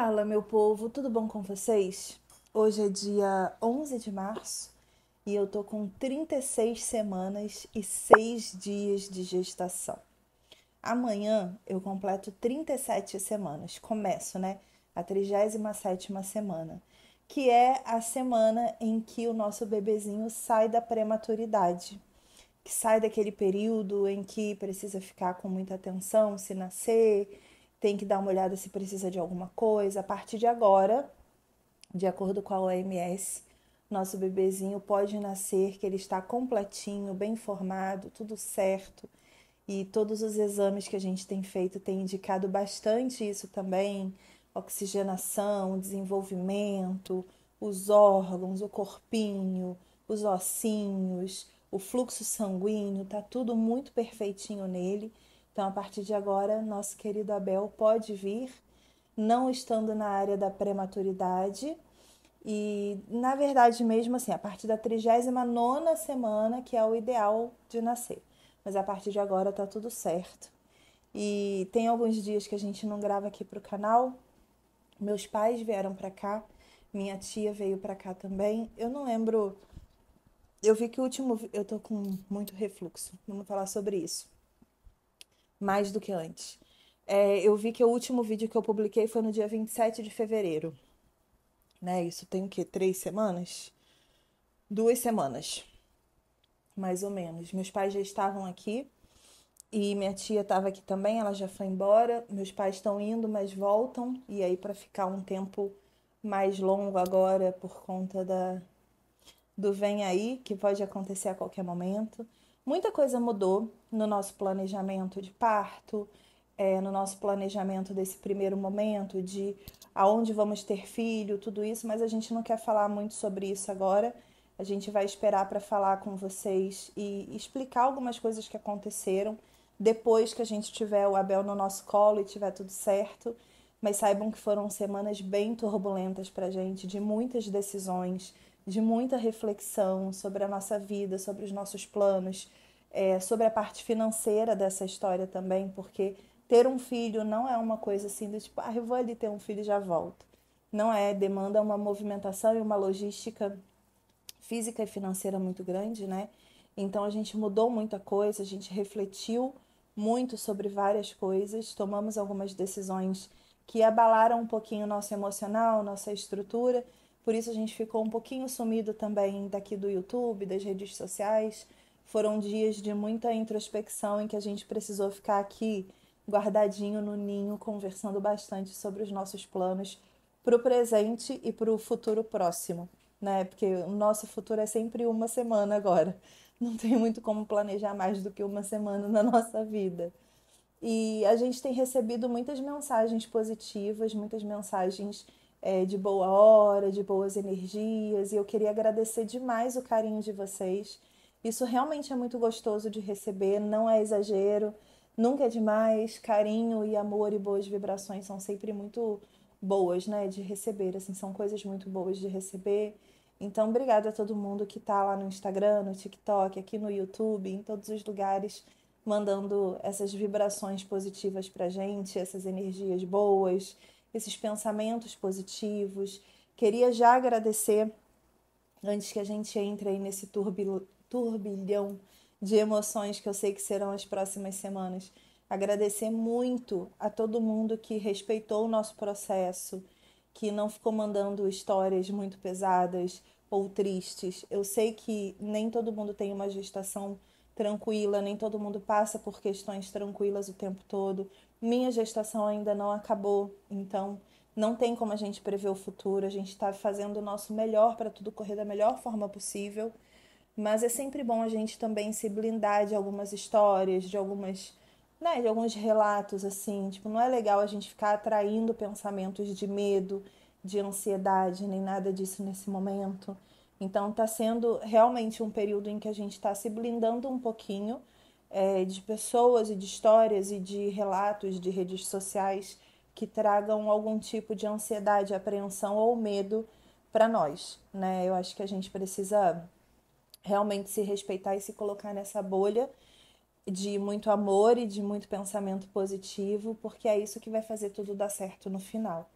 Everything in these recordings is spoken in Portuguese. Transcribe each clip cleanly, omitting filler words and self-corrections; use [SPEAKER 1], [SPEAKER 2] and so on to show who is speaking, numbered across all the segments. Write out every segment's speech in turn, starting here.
[SPEAKER 1] Fala, meu povo, tudo bom com vocês? Hoje é dia 11 de março e eu tô com 36 semanas e 6 dias de gestação. Amanhã eu completo 37 semanas, começo, né? A 37ª semana, que é a semana em que o nosso bebezinho sai da prematuridade, que sai daquele período em que precisa ficar com muita atenção se nascer, tem que dar uma olhada se precisa de alguma coisa. A partir de agora, de acordo com a OMS, nosso bebezinho pode nascer que ele está completinho, bem formado, tudo certo. E todos os exames que a gente tem feito têm indicado bastante isso também: oxigenação, desenvolvimento, os órgãos, o corpinho, os ossinhos, o fluxo sanguíneo, tá tudo muito perfeitinho nele. Então, a partir de agora, nosso querido Abel pode vir, não estando na área da prematuridade. E, na verdade, mesmo assim, a partir da 39ª semana, que é o ideal de nascer. Mas a partir de agora tá tudo certo. E tem alguns dias que a gente não grava aqui pro canal. Meus pais vieram pra cá, minha tia veio pra cá também. Eu não lembro. Eu vi que o último. Eu tô com muito refluxo. Vamos falar sobre isso. Mais do que antes. Eu vi que o último vídeo que eu publiquei foi no dia 27 de fevereiro. Né? Isso tem o quê? 3 semanas? 2 semanas, mais ou menos. Meus pais já estavam aqui e minha tia estava aqui também, ela já foi embora. Meus pais estão indo, mas voltam. E aí, para ficar um tempo mais longo agora, por conta do vem aí, que pode acontecer a qualquer momento. Muita coisa mudou no nosso planejamento de parto, no nosso planejamento desse primeiro momento, de aonde vamos ter filho, tudo isso, mas a gente não quer falar muito sobre isso agora. A gente vai esperar para falar com vocês e explicar algumas coisas que aconteceram depois que a gente tiver o Abel no nosso colo e tiver tudo certo. Mas saibam que foram semanas bem turbulentas para a gente, de muitas decisões, de muita reflexão sobre a nossa vida, sobre os nossos planos, sobre a parte financeira dessa história também, porque ter um filho não é uma coisa assim do tipo, eu vou ali ter um filho e já volto. Não é, demanda uma movimentação e uma logística física e financeira muito grande, né? Então a gente mudou muita coisa, a gente refletiu muito sobre várias coisas, tomamos algumas decisões que abalaram um pouquinho o nosso emocional, nossa estrutura. Por isso a gente ficou um pouquinho sumido também daqui do YouTube, das redes sociais. Foram dias de muita introspecção em que a gente precisou ficar aqui guardadinho no ninho, conversando bastante sobre os nossos planos para o presente e para o futuro próximo, né? Porque o nosso futuro é sempre uma semana agora. Não tem muito como planejar mais do que uma semana na nossa vida. E a gente tem recebido muitas mensagens positivas, muitas mensagens de boa hora, de boas energias, e eu queria agradecer demais o carinho de vocês. Isso realmente é muito gostoso de receber, não é exagero, nunca é demais. Carinho e amor e boas vibrações são sempre muito boas, né, de receber, assim, são coisas muito boas de receber. Então, obrigada a todo mundo que tá lá no Instagram, no TikTok, aqui no YouTube, em todos os lugares, mandando essas vibrações positivas pra gente, essas energias boas, esses pensamentos positivos. Queria já agradecer, antes que a gente entre aí nesse turbilhão de emoções que eu sei que serão as próximas semanas, agradecer muito a todo mundo que respeitou o nosso processo, que não ficou mandando histórias muito pesadas ou tristes. Eu sei que nem todo mundo tem uma gestação tranquila, nem todo mundo passa por questões tranquilas o tempo todo. Minha gestação ainda não acabou, então não tem como a gente prever o futuro. A gente está fazendo o nosso melhor para tudo correr da melhor forma possível, mas é sempre bom a gente também se blindar de algumas histórias, de alguns relatos assim. Tipo, não é legal a gente ficar atraindo pensamentos de medo, de ansiedade, nem nada disso nesse momento. Então, está sendo realmente um período em que a gente está se blindando um pouquinho de pessoas e de histórias e de relatos de redes sociais que tragam algum tipo de ansiedade, apreensão ou medo para nós, né? Eu acho que a gente precisa realmente se respeitar e se colocar nessa bolha de muito amor e de muito pensamento positivo, porque é isso que vai fazer tudo dar certo no final.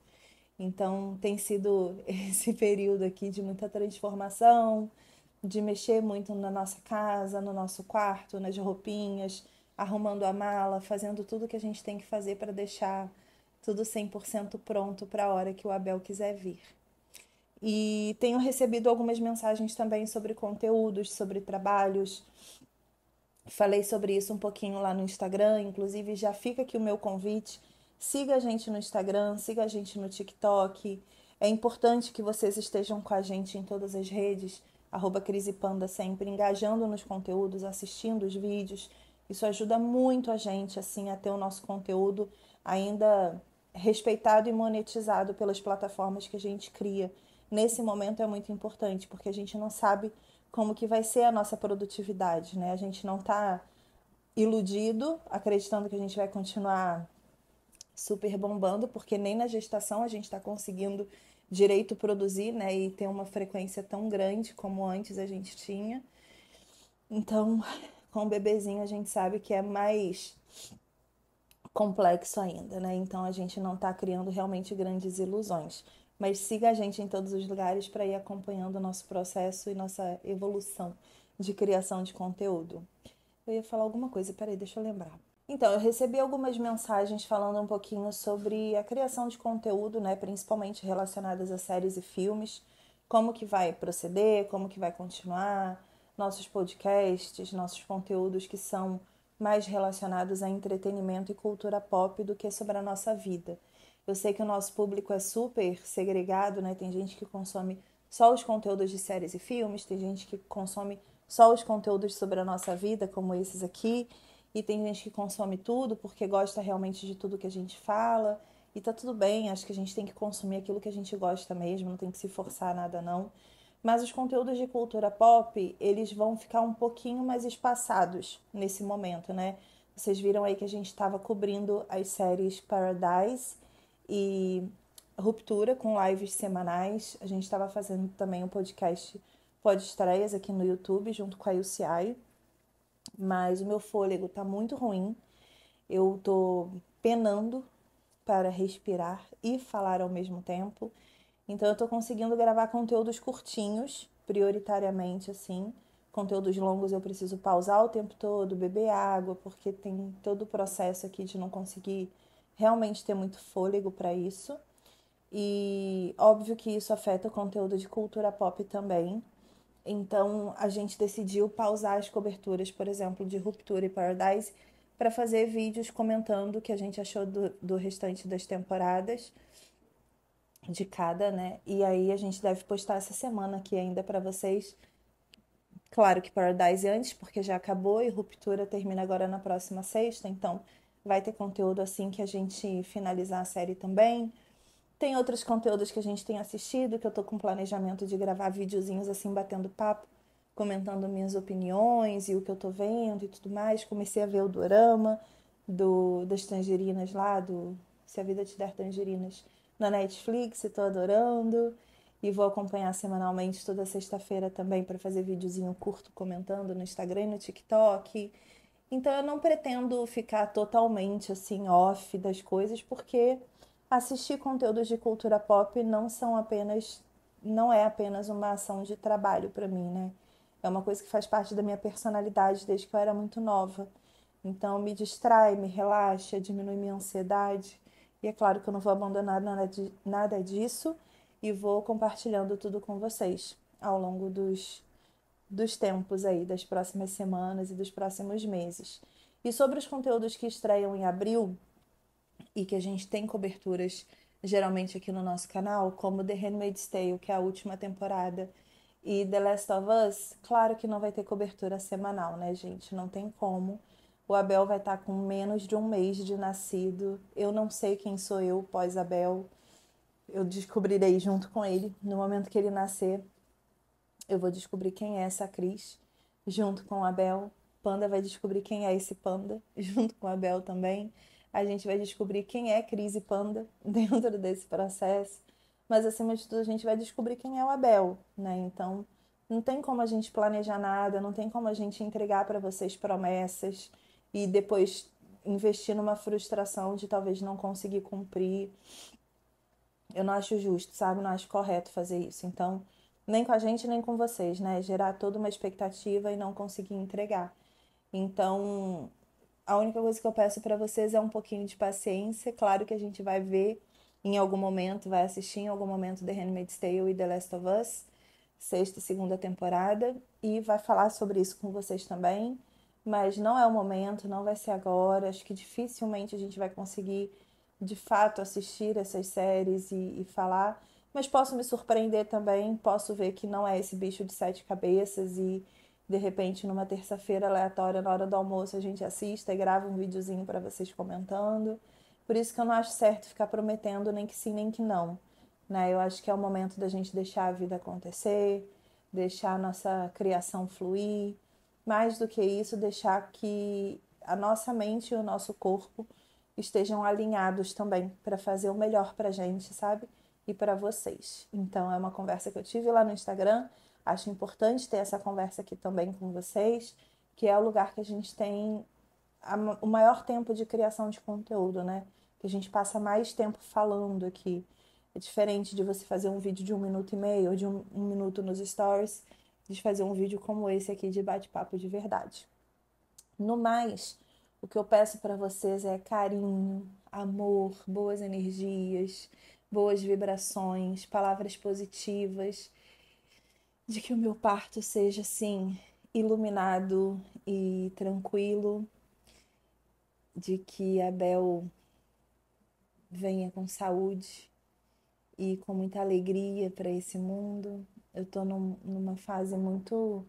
[SPEAKER 1] Então tem sido esse período aqui de muita transformação, de mexer muito na nossa casa, no nosso quarto, nas roupinhas, arrumando a mala, fazendo tudo que a gente tem que fazer para deixar tudo 100% pronto para a hora que o Abel quiser vir. E tenho recebido algumas mensagens também sobre conteúdos, sobre trabalhos. Falei sobre isso um pouquinho lá no Instagram, inclusive já fica aqui o meu convite. Siga a gente no Instagram, siga a gente no TikTok. É importante que vocês estejam com a gente em todas as redes, @crisepanda sempre, engajando nos conteúdos, assistindo os vídeos. Isso ajuda muito a gente, assim, a ter o nosso conteúdo ainda respeitado e monetizado pelas plataformas que a gente cria. Nesse momento é muito importante, porque a gente não sabe como que vai ser a nossa produtividade, né? A gente não está iludido, acreditando que a gente vai continuar super bombando, porque nem na gestação a gente está conseguindo direito produzir, né? E ter uma frequência tão grande como antes a gente tinha. Então, com o bebezinho a gente sabe que é mais complexo ainda, né? Então a gente não está criando realmente grandes ilusões. Mas siga a gente em todos os lugares para ir acompanhando o nosso processo e nossa evolução de criação de conteúdo. Eu ia falar alguma coisa, peraí, deixa eu lembrar. Então, eu recebi algumas mensagens falando um pouquinho sobre a criação de conteúdo, né, principalmente relacionadas a séries e filmes, como que vai proceder, como que vai continuar, nossos podcasts, nossos conteúdos que são mais relacionados a entretenimento e cultura pop do que sobre a nossa vida. Eu sei que o nosso público é super segregado, né? Tem gente que consome só os conteúdos de séries e filmes, tem gente que consome só os conteúdos sobre a nossa vida, como esses aqui, e tem gente que consome tudo porque gosta realmente de tudo que a gente fala, e tá tudo bem, acho que a gente tem que consumir aquilo que a gente gosta mesmo, não tem que se forçar nada não. Mas os conteúdos de cultura pop, eles vão ficar um pouquinho mais espaçados nesse momento, né? Vocês viram aí que a gente estava cobrindo as séries Paradise e Ruptura com lives semanais. A gente estava fazendo também um podcast pós-estreias aqui no YouTube junto com a UCI, mas o meu fôlego tá muito ruim. Eu tô penando para respirar e falar ao mesmo tempo. Então eu tô conseguindo gravar conteúdos curtinhos, prioritariamente assim. Conteúdos longos eu preciso pausar o tempo todo, beber água, porque tem todo o processo aqui de não conseguir realmente ter muito fôlego para isso. E óbvio que isso afeta o conteúdo de cultura pop também. Então a gente decidiu pausar as coberturas, por exemplo, de Ruptura e Paradise, para fazer vídeos comentando o que a gente achou do restante das temporadas de cada, né? E aí a gente deve postar essa semana aqui ainda para vocês. Claro que Paradise antes, porque já acabou e Ruptura termina agora na próxima sexta, então vai ter conteúdo assim que a gente finalizar a série também. Tem outros conteúdos que a gente tem assistido, que eu tô com planejamento de gravar videozinhos assim, batendo papo, comentando minhas opiniões e o que eu tô vendo e tudo mais. Comecei a ver o dorama das tangerinas lá, do Se a Vida Te Der Tangerinas, na Netflix, e tô adorando. E vou acompanhar semanalmente toda sexta-feira também para fazer videozinho curto comentando no Instagram e no TikTok. Então eu não pretendo ficar totalmente assim off das coisas, porque assistir conteúdos de cultura pop não é apenas uma ação de trabalho para mim, né? É uma coisa que faz parte da minha personalidade desde que eu era muito nova. Então me distrai, me relaxa, diminui minha ansiedade. E é claro que eu não vou abandonar nada disso e vou compartilhando tudo com vocês ao longo dos tempos aí, das próximas semanas e dos próximos meses. E sobre os conteúdos que estreiam em abril e que a gente tem coberturas geralmente aqui no nosso canal, como The Handmaid's Tale, que é a última temporada, e The Last of Us, claro que não vai ter cobertura semanal, né, gente? Não tem como. O Abel vai estar com menos de um mês de nascido. Eu não sei quem sou eu pós-Abel. Eu descobrirei junto com ele. No momento que ele nascer, eu vou descobrir quem é essa Cris, junto com o Abel. Panda vai descobrir quem é esse Panda, junto com o Abel também. A gente vai descobrir quem é Cris e Panda dentro desse processo. Mas, acima de tudo, a gente vai descobrir quem é o Abel, né? Então, não tem como a gente planejar nada, não tem como a gente entregar para vocês promessas e depois investir numa frustração de talvez não conseguir cumprir. Eu não acho justo, sabe? Não acho correto fazer isso. Então, nem com a gente, nem com vocês, né? Gerar toda uma expectativa e não conseguir entregar. Então, a única coisa que eu peço para vocês é um pouquinho de paciência. Claro que a gente vai ver em algum momento, vai assistir em algum momento The Handmaid's Tale e The Last of Us, sexta e segunda temporada, e vai falar sobre isso com vocês também. Mas não é o momento, não vai ser agora. Acho que dificilmente a gente vai conseguir de fato assistir essas séries e falar. Mas posso me surpreender também, posso ver que não é esse bicho de sete cabeças e de repente numa terça-feira aleatória na hora do almoço a gente assista e grava um videozinho para vocês comentando. Por isso que eu não acho certo ficar prometendo nem que sim nem que não, né? Eu acho que é o momento da gente deixar a vida acontecer, deixar a nossa criação fluir, mais do que isso, deixar que a nossa mente e o nosso corpo estejam alinhados também para fazer o melhor para a gente, sabe? E para vocês. Então é uma conversa que eu tive lá no Instagram. Acho importante ter essa conversa aqui também com vocês, que é o lugar que a gente tem o maior tempo de criação de conteúdo, né? Que a gente passa mais tempo falando aqui. É diferente de você fazer um vídeo de 1 minuto e meio ou de um minuto nos stories, de fazer um vídeo como esse aqui de bate-papo de verdade. No mais, o que eu peço para vocês é carinho, amor, boas energias, boas vibrações, palavras positivas, de que o meu parto seja assim iluminado e tranquilo, de que a Bel venha com saúde e com muita alegria para esse mundo. Eu tô numa fase muito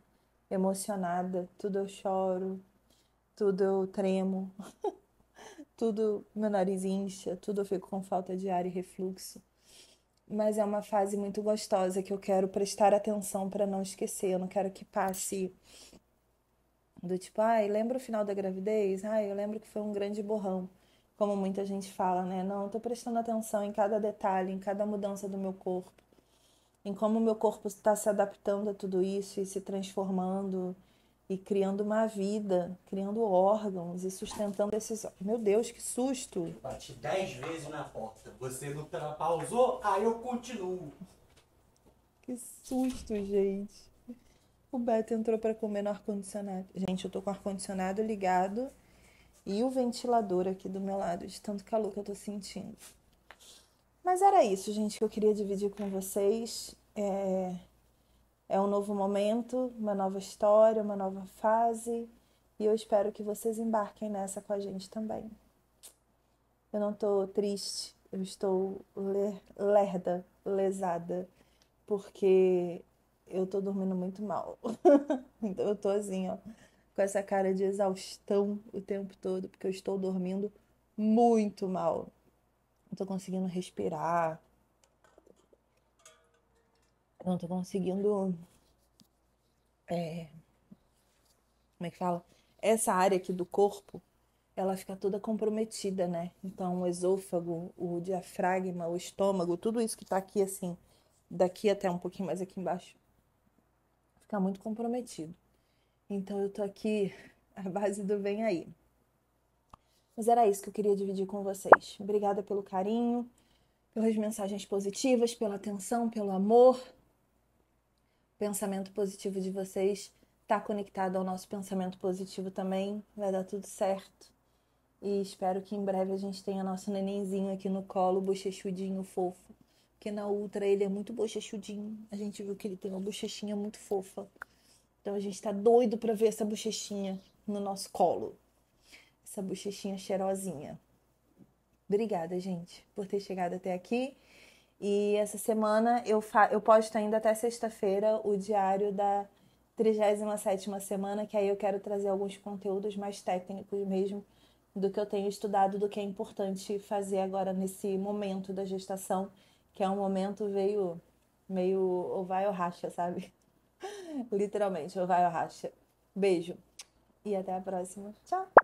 [SPEAKER 1] emocionada, tudo eu choro, tudo eu tremo, tudo meu nariz incha, tudo eu fico com falta de ar e refluxo. Mas é uma fase muito gostosa que eu quero prestar atenção para não esquecer. Eu não quero que passe do tipo, ai, lembra o final da gravidez? Ai, eu lembro que foi um grande borrão, como muita gente fala, né? Não, eu tô prestando atenção em cada detalhe, em cada mudança do meu corpo, em como o meu corpo está se adaptando a tudo isso e se transformando e criando uma vida, criando órgãos e sustentando esses. Meu Deus, que susto!
[SPEAKER 2] Bati 10 vezes na porta. Você não pausou, aí eu continuo.
[SPEAKER 1] Que susto, gente! O Beto entrou para comer no ar-condicionado. Gente, eu tô com o ar-condicionado ligado e o ventilador aqui do meu lado, de tanto calor que eu tô sentindo. Mas era isso, gente, que eu queria dividir com vocês. É um novo momento, uma nova história, uma nova fase. E eu espero que vocês embarquem nessa com a gente também. Eu não tô triste, eu estou lerda, lesada, porque eu tô dormindo muito mal. Então eu tô assim, ó, com essa cara de exaustão o tempo todo, porque eu estou dormindo muito mal. Não tô conseguindo respirar, não tô conseguindo, como é que fala? Essa área aqui do corpo, ela fica toda comprometida, né? Então o esôfago, o diafragma, o estômago, tudo isso que tá aqui assim, daqui até um pouquinho mais aqui embaixo, fica muito comprometido. Então eu tô aqui à base do vem aí. Mas era isso que eu queria dividir com vocês. Obrigada pelo carinho, pelas mensagens positivas, pela atenção, pelo amor. O pensamento positivo de vocês está conectado ao nosso pensamento positivo também. Vai dar tudo certo. E espero que em breve a gente tenha nosso nenenzinho aqui no colo, bochechudinho, fofo. Porque na Ultra ele é muito bochechudinho. A gente viu que ele tem uma bochechinha muito fofa. Então a gente tá doido pra ver essa bochechinha no nosso colo. Essa bochechinha cheirosinha. Obrigada, gente, por ter chegado até aqui. E essa semana eu posto ainda até sexta-feira o diário da 37ª semana, que aí eu quero trazer alguns conteúdos mais técnicos mesmo do que eu tenho estudado, do que é importante fazer agora nesse momento da gestação, que é um momento meio ou vai ou racha, sabe? Literalmente, ou vai ou racha. Beijo e até a próxima. Tchau!